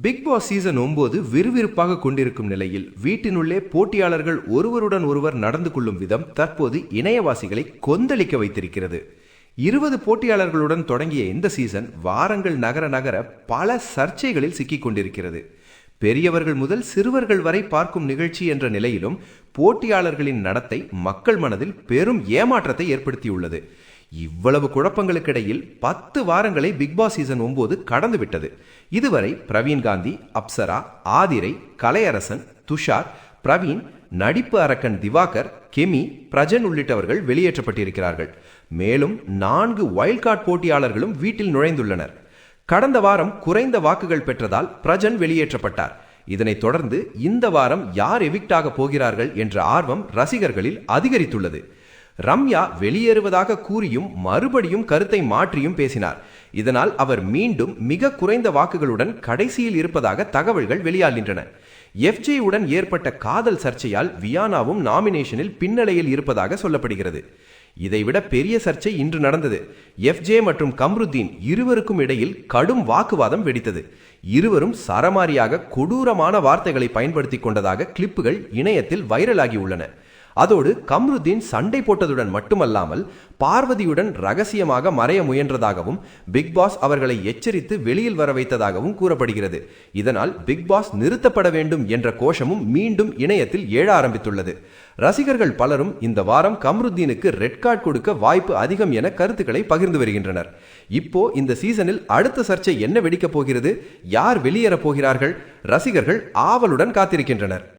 Big Boss season 9 விறுவிறுப்பாக கொண்டிருக்கும் நிலையில் வீட்டினுள்ளே போட்டியாளர்கள் ஒருவருடன் ஒருவர் நடந்து கொள்ளும் விதம் தற்போது இணையவாசிகளை கொந்தளிக்க வைத்திருக்கிறது. 20 போட்டியாளர்களுடன் தொடங்கிய இந்த சீசன் வாரங்கள் நகர நகர பல சர்ச்சைகளில் சிக்கிக் கொண்டிருக்கிறது. பெரியவர்கள் முதல் சிறுவர்கள் வரை பார்க்கும் நிகழ்ச்சி என்ற நிலையிலும் போட்டியாளர்களின் நடத்தை மக்கள் மனதில் பெரும் ஏமாற்றத்தை ஏற்படுத்தியுள்ளது. இவ்வளவு குழப்பங்களுக்கிடையில் 10 வாரங்களை பிக் பாஸ் சீசன் 9 கடந்து விட்டது. இதுவரை பிரவீன் காந்தி, அப்சரா, ஆதிரை, கலையரசன், துஷார், பிரவீன், நடிப்பு அரக்கன் திவாகர், கெமி, பிரஜன் உள்ளிட்டவர்கள் வெளியேற்றப்பட்டிருக்கிறார்கள். மேலும் 4 வைல்ட் கார்டு போட்டியாளர்களும் வீட்டில் நுழைந்துள்ளனர். கடந்த வாரம் குறைந்த வாக்குகள் பெற்றதால் பிரஜன் வெளியேற்றப்பட்டார். இதனைத் தொடர்ந்து இந்த வாரம் யார் எவிக்ட் ஆக போகிறார்கள் என்ற ஆர்வம் ரசிகர்களில் அதிகரித்துள்ளது. ரம்யா வெளியேறுவதாக கூறியும் மறுபடியும் கருத்தை மாற்றியும் பேசினார். இதனால் அவர் மீண்டும் மிக குறைந்த வாக்குகளுடன் கடைசியில் இருப்பதாக தகவல்கள் வெளியாகின்றன. FJ உடன் ஏற்பட்ட காதல் சர்ச்சையால் வியானாவும் நாமினேஷனில் பின்னலையில் இருப்பதாக சொல்லப்படுகிறது. இதைவிட பெரிய சர்ச்சை இன்று நடந்தது. FJ மற்றும் கம்ருதீன் இருவருக்கும் இடையில் கடும் வாக்குவாதம் வெடித்தது. இருவரும் சரமாரியாக கொடூரமான வார்த்தைகளை பயன்படுத்திக் கொண்டதாக கிளிப்புகள் இணையத்தில் வைரலாகி உள்ளன. அதோடு கம்ருதீன் சண்டை போட்டதுடன் மட்டுமல்லாமல் பார்வதியுடன் ரகசியமாக மறைய முயன்றதாகவும் பிக் பாஸ் அவர்களை எச்சரித்து வெளியில் வர வைத்ததாகவும் கூறப்படுகிறது. இதனால் பிக் பாஸ் நிறுத்தப்பட வேண்டும் என்ற கோஷமும் மீண்டும் இணையத்தில் எழ ஆரம்பித்துள்ளது. ரசிகர்கள் பலரும் இந்த வாரம் கம்ருதீனுக்கு ரெட் கார்டு கொடுக்க வாய்ப்பு அதிகம் என கருத்துக்களை பகிர்ந்து வருகின்றனர். இப்போ இந்த சீசனில் அடுத்த சர்ச்சை என்ன வெடிக்கப் போகிறது? யார் வெளியேறப் போகிறார்கள்? ரசிகர்கள் ஆவலுடன் காத்திருக்கின்றனர்.